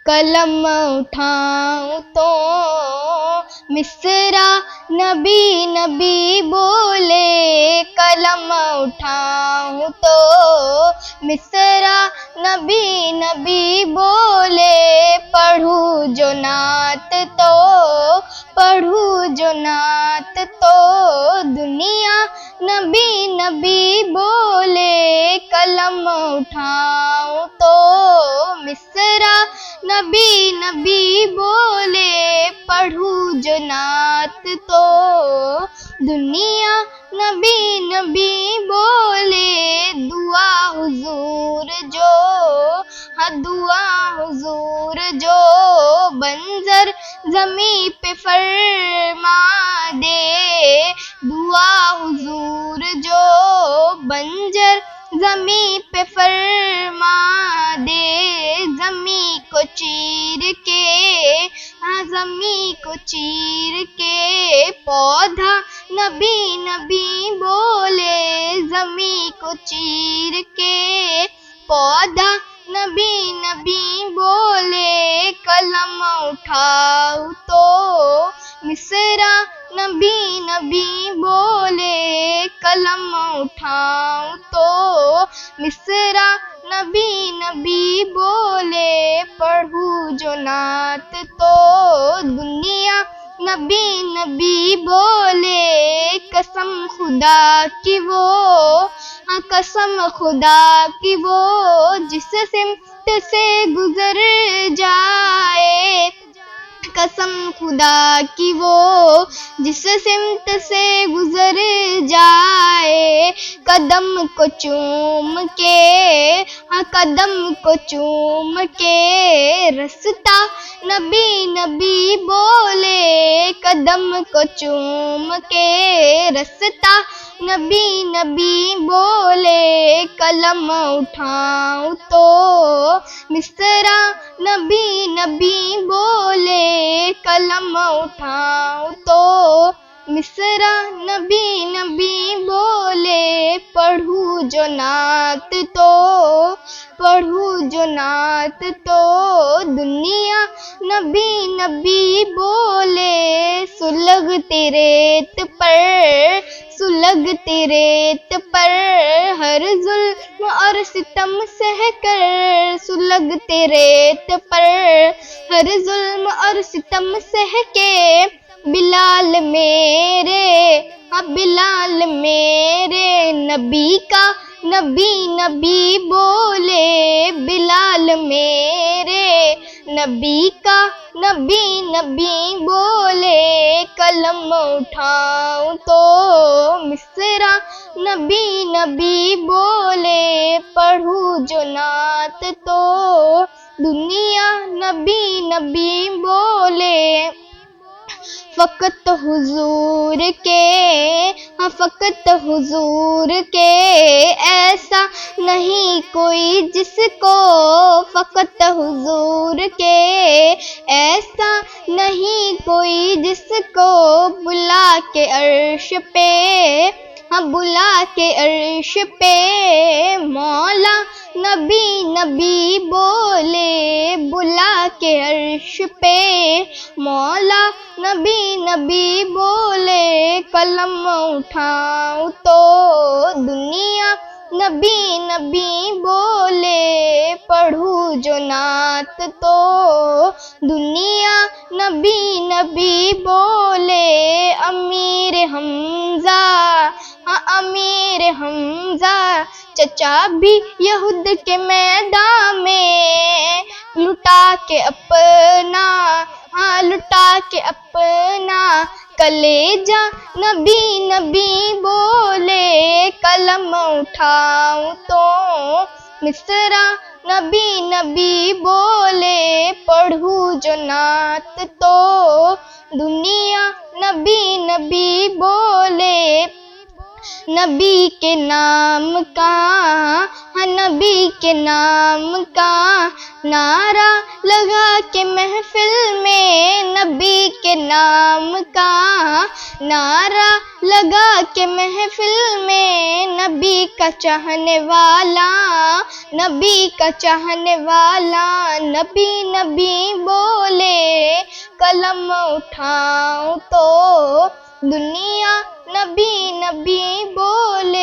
قلم اٹھاؤں تو مصرع نبی نبی بولے، قلم اٹھاؤں تو مصرع نبی نبی بولے، پڑھوں جو نعت تو پڑھوں جو نعت تو دنیا نبی نبی بولے، قلم اٹھاؤں تو مصرع نبی نبی بولے، پڑھوں جو نعت تو دنیا نبی نبی بولے، دعا حضور جو ہاں دعا حضور جو بنظر زمیں پہ فرما دے، دعا حضور جو بنجر زمیں پہ فرما دے، زمیں کو چیر کے ہاں زمیں کو چیر کے پودا نبی نبی بولے، زمیں کو چیر کے پودا نبی نبی بولے، قلم اٹھاؤ تو مصرع نبی نبی بولے، قلم اٹھاؤں تو مصرع نبی نبی بولے، پڑھوں جو نعت تو دنیا نبی نبی بولے، قسم خدا کی وہ ہاں قسم خدا کی وہ جس سمت سے گزر جائے، قسم خدا کی وہ جس سمت سے گزر جائے، قدم کو چوم کے ہاں قدم کو چوم کے رستا نبی نبی بولے، قدم کو چوم کے رستا نبی نبی بولے، قلم اٹھاؤں تو مصرع نبی نبی بولے، قلم اٹھاؤں تو مصرع نبی نبی بولے، پڑھوں جو نعت تو پڑھوں جو نعت تو دنیا نبی نبی بولے، سلگتی ریت پر سلگتی ریت پر ہر ظلم اور ستم سہ کر، سلگتی ریت پر ہر ظلم اور ستم سہ کے، بلال میرے ہاں بلال میرے نبی کا نبی نبی بولے، بلال میرے نبی کا نبی نبی بولے، قلم اٹھاؤں تو مصرع نبی نبی بولے، پڑھوں جو نعت تو دنیا نبی نبی بولے، فقط حضور کے ہاں فقط حضور کے ایسا نہیں کوئی جس کو، فقط حضور کے ایسا نہیں کوئی جس کو بلا کے عرش پہ ہاں بلا کے عرش پہ، مولا نبی نبی بولے، بلا کے عرش پہ مولا نبی نبی بولے، قلم اٹھاؤں تو دنیا نبی نبی بولے، پڑھوں جو نعت تو دنیا نبی نبی بولے، امیر حمزہ ہاں امیر حمزہ چچا بھی یہود کے میدان میں، لٹا کے اپنا ہاں لٹا کے اپنا کلیجہ نبی نبی بولے، قلم اٹھاؤں تو مصرع نبی نبی بولے، پڑھوں جو نعت تو دنیا نبی نبی بولے، نبی کے نام کا، ہاں نبی کے نام کا نعرہ لگا کے محفل میں، نبی کے نام کا نعرہ لگا کے محفل میں، نبی کا چاہنے والا، نبی کا چاہنے والا، نبی نبی بولے قلم اٹھاؤں تو دنیا نبی نبی بولے۔